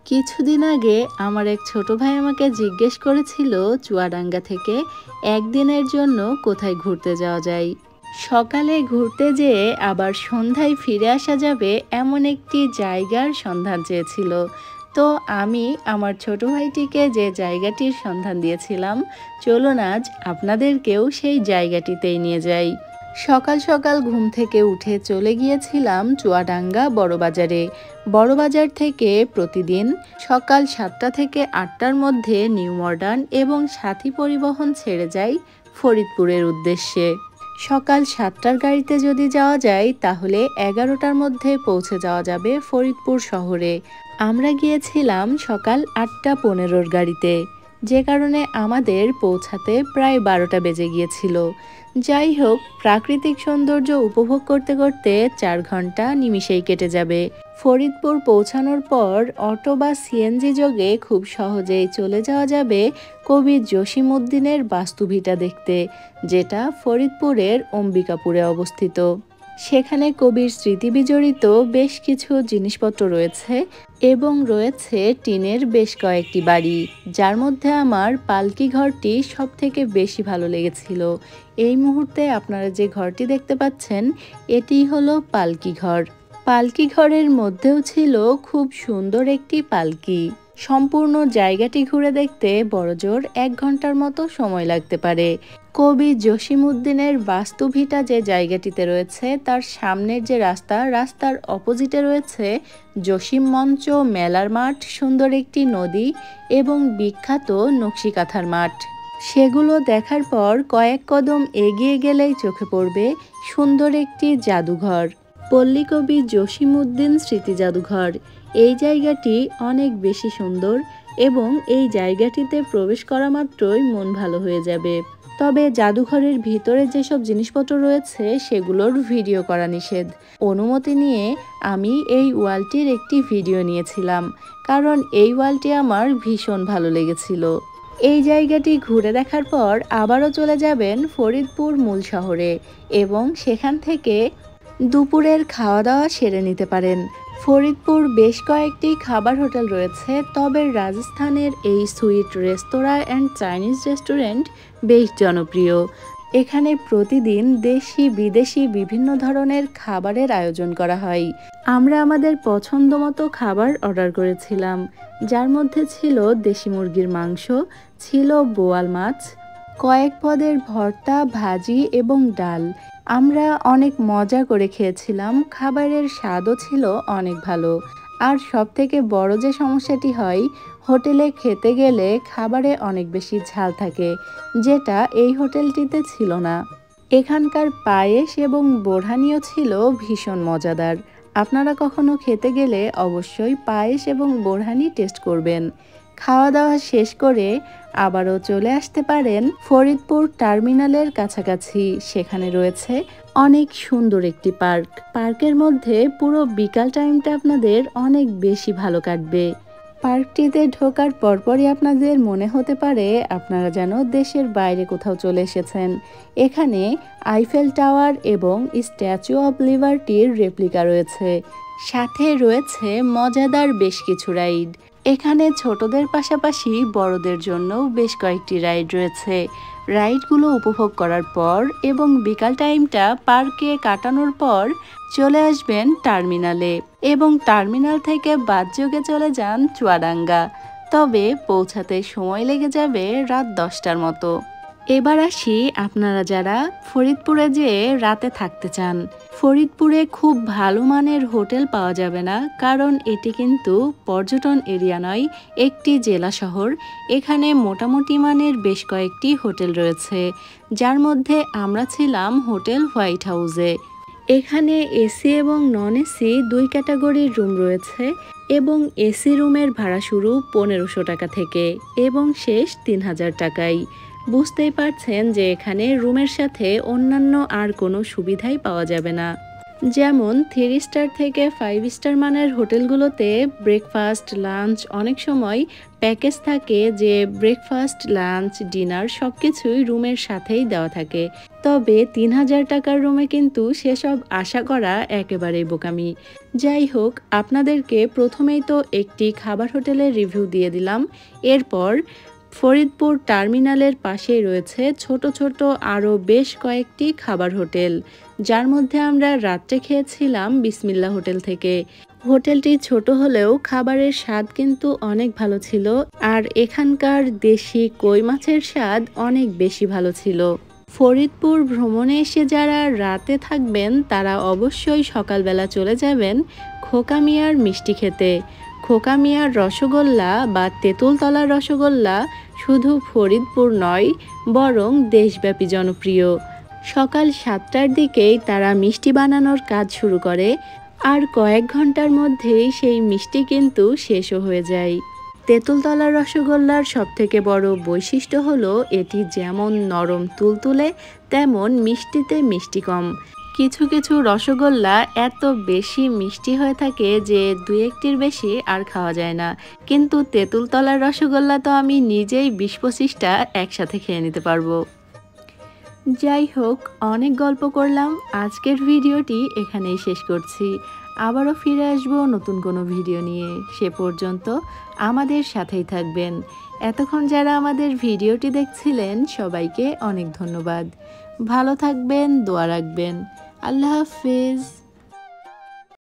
কিছুদিন আগে আমার এক ছোট ভাই আমাকে জিজ্ঞেস করেছিল চুয়াডাঙ্গা থেকে একদিনের জন্য কোথায় ঘুরতে যাওয়া যায়। সকালে ঘুরতে যেয়ে আবার সন্ধ্যায় ফিরে আসা যাবে এমন একটি জায়গার সন্ধান চেয়েছিল। তো আমি আমার ছোট ভাইটিকে যে জায়গাটির সন্ধান দিয়েছিলাম, চলুন আজ আপনাদেরকেও সেই জায়গাটিতেই নিয়ে যাই। সকাল সকাল ঘুম থেকে উঠে চলে গিয়েছিলাম চুয়াডাঙ্গা বড়বাজারে। বড়বাজার থেকে প্রতিদিন সকাল 7টা থেকে 8টার মধ্যে নিউ মডার্ন এবং সাথী পরিবহন ছেড়ে যায় ফরিদপুরের উদ্দেশ্যে। সকাল 7টার গাড়িতে যদি যাওয়া যায় তাহলে 11টার মধ্যে পৌঁছে যাওয়া যাবে ফরিদপুর শহরে। আমরা গিয়েছিলাম সকাল 8টা 15-র গাড়িতে, যে কারণে আমাদের পৌঁছাতে প্রায় 12টা বেজে গিয়েছিল। যাই হোক, প্রাকৃতিক সৌন্দর্য উপভোগ করতে করতে 4 ঘন্টা নিমিষেই কেটে যাবে। ফরিদপুর পৌঁছানোর পর অটো বা সিএনজি যোগে খুব সহজেই চলে যাওয়া যাবে কবি জসিমউদ্দিনের বাস্তুভিটা দেখতে, যেটা ফরিদপুরের অম্বিকাপুরে অবস্থিত। সেখানে কবির স্মৃতি বিজড়িত বেশ কিছু জিনিসপত্র রয়েছে এবং রয়েছে টিনের বেশ কয়েকটি বাড়ি, যার মধ্যে আমার পালকি ঘরটি সব থেকে বেশি ভালো লেগেছিল। এই মুহূর্তে আপনারা যে ঘরটি দেখতে পাচ্ছেন, এটি হলো পালকি ঘর। পালকি ঘরের মধ্যেও ছিল খুব সুন্দর একটি পালকি। সম্পূর্ণ জায়গাটি ঘুরে দেখতে বড়জোর 1 ঘন্টার মতো সময় লাগতে পারে। কবি জসিমউদ্দিনের বাস্তুভিটা যে জায়গাটিতে রয়েছে, তার সামনের যে রাস্তার অপোজিটে রয়েছে জসিম মঞ্চ, মেলার মাঠ, সুন্দর একটি নদী এবং বিখ্যাত নকশিকাঁথার মাঠ। সেগুলো দেখার পর কয়েক কদম এগিয়ে গেলেই চোখে পড়বে সুন্দর একটি জাদুঘর, পল্লীকবি জসিমউদ্দিন স্মৃতি জাদুঘর। এই জায়গাটি অনেক বেশি সুন্দর এবং এই জায়গাটিতে প্রবেশ করা মাত্রই মন ভালো হয়ে যাবে। তবে জাদুঘরের ভিতরে যেসব জিনিসপত্র রয়েছে সেগুলোর ভিডিও করা নিষেধ। অনুমতি নিয়ে আমি এই ওয়ালটির একটি ভিডিও নিয়েছিলাম, কারণ এই ওয়ালটি আমার ভীষণ ভালো লেগেছিল। এই জায়গাটি ঘুরে দেখার পর আবারও চলে যাবেন ফরিদপুর মূল শহরে এবং সেখান থেকে দুপুরের খাওয়া দাওয়া সেরে নিতে পারেন। ফরিদপুর বেশ কয়েকটি খাবার হোটেল রয়েছে, তবে রাজস্থানের এই sweet restaurant and Chinese restaurant বেশ জনপ্রিয়। এখানে প্রতিদিন দেশি বিদেশি বিভিন্ন ধরনের খাবারের আয়োজন করা হয়। আমরা আমাদের পছন্দ মতো খাবার অর্ডার করেছিলাম, যার মধ্যে ছিল দেশি মুরগির মাংস, ছিল বোয়াল মাছ, কয়েক পদের ভর্তা, ভাজি এবং ডাল। আমরা অনেক মজা করে খেয়েছিলাম, খাবারের স্বাদও ছিল অনেক ভালো। আর সবথেকে বড় যে সমস্যাটি হয়, হোটেলে খেতে গেলে খাবারে অনেক বেশি ঝাল থাকে, যেটা এই হোটেলটিতে ছিল না। এখানকার পায়েস এবং বোরহানিও ছিল ভীষণ মজাদার। আপনারা কখনো খেতে গেলে অবশ্যই পায়েস এবং বোরহানি টেস্ট করবেন। খাওয়া দাওয়া শেষ করে আবারও চলে আসতে পারেন ফরিদপুর টার্মিনালের কাছাকাছি। সেখানে রয়েছে অনেক সুন্দর একটি পার্কের মধ্যে পুরো বিকাল টাইমটা আপনাদের অনেক বেশি ভালো কাটবে। পার্কটিতে ঢোকার পরপরই আপনাদের মনে হতে পারে আপনারা যেন দেশের বাইরে কোথাও চলে এসেছেন। এখানে আইফেল টাওয়ার এবং স্ট্যাচু অব লিবার্টির রেপ্লিকা রয়েছে, সাথে রয়েছে মজাদার বেশ কিছু রাইড। এখানে ছোটদের পাশাপাশি বড়দের জন্যও বেশ কয়েকটি রাইড রয়েছে। রাইডগুলো উপভোগ করার পর এবং বিকাল টাইমটা পার্কে কাটানোর পর চলে আসবেন টার্মিনালে এবং টার্মিনাল থেকে বাসযোগে চলে যান চুয়াডাঙ্গা। তবে পৌঁছাতে সময় লেগে যাবে রাত 10টার মতো। এবার আসি আপনারা যারা ফরিদপুরে যেয়ে রাতে থাকতে চান। ফরিদপুরে খুব ভালো মানের হোটেল পাওয়া যাবে না, কারণ এটি কিন্তু পর্যটন এরিয়া নয়, একটি জেলা শহর। এখানে মোটামুটি মানের বেশ কয়েকটি হোটেল রয়েছে, যার মধ্যে আমরা ছিলাম হোটেল হোয়াইট হাউসে। এখানে এসি এবং নন এসি 2 ক্যাটাগরির রুম রয়েছে এবং এসি রুমের ভাড়া শুরু 1500 টাকা থেকে এবং শেষ 3000 টাকায়। বুঝতেই পারছেন যে এখানে রুমের সাথে অন্যান্য আর কোনো সুবিধাই পাওয়া যাবে না। যেমন 3 স্টার থেকে 5 স্টার মানের হোটেলগুলোতে ব্রেকফাস্ট লাঞ্চ অনেক সময় প্যাকেজ থাকে, যে ব্রেকফাস্ট লাঞ্চ ডিনার সব কিছুই রুমের সাথেই দেওয়া থাকে। তবে 3000 টাকার রুমে কিন্তু সেসব আশা করা একেবারেই বোকামি। যাই হোক, আপনাদেরকে প্রথমেই তো একটি খাবার হোটেলের রিভিউ দিয়ে দিলাম। এরপর ফরিদপুর টার্মিনালের পাশেই রয়েছে ছোট ছোট আরও বেশ কয়েকটি খাবার হোটেল, যার মধ্যে আমরা রাত্রে খেয়েছিলাম বিসমিল্লা হোটেল থেকে। হোটেলটি ছোট হলেও খাবারের স্বাদ কিন্তু অনেক ভালো ছিল, আর এখানকার দেশি কই মাছের স্বাদ অনেক বেশি ভালো ছিল। ফরিদপুর ভ্রমণে এসে যারা রাতে থাকবেন তারা অবশ্যই সকালবেলা চলে যাবেন খোকা মিয়ার মিষ্টি খেতে। খোকা মিয়ার রসগোল্লা বা তেঁতুলতলার রসগোল্লা শুধু ফরিদপুর নয়, বরং দেশব্যাপী জনপ্রিয়। সকাল 7টার দিকেই তারা মিষ্টি বানানোর কাজ শুরু করে, আর কয়েক ঘন্টার মধ্যেই সেই মিষ্টি কিন্তু শেষও হয়ে যায়। তেঁতুলতলার রসগোল্লার সবথেকে বড় বৈশিষ্ট্য হলো এটি যেমন নরম তুলতুলে, তেমন মিষ্টিতে মিষ্টি কম। কিছু কিছু রসগোল্লা এত বেশি মিষ্টি হয়ে থাকে যে 2-1টির বেশি আর খাওয়া যায় না, কিন্তু তেঁতুলতলার রসগোল্লা তো আমি নিজেই 20-25টা একসাথে খেয়ে নিতে পারবো। যাই হোক, অনেক গল্প করলাম, আজকের ভিডিওটি এখানেই শেষ করছি। আবারও ফিরে আসবো নতুন কোনো ভিডিও নিয়ে। সে পর্যন্ত আমাদের সাথেই থাকবেন। এতক্ষণ যারা আমাদের ভিডিওটি দেখছিলেন সবাইকে অনেক ধন্যবাদ। ভালো থাকবেন, দোয়া রাখবেন। আল্লাহ হাফেজ।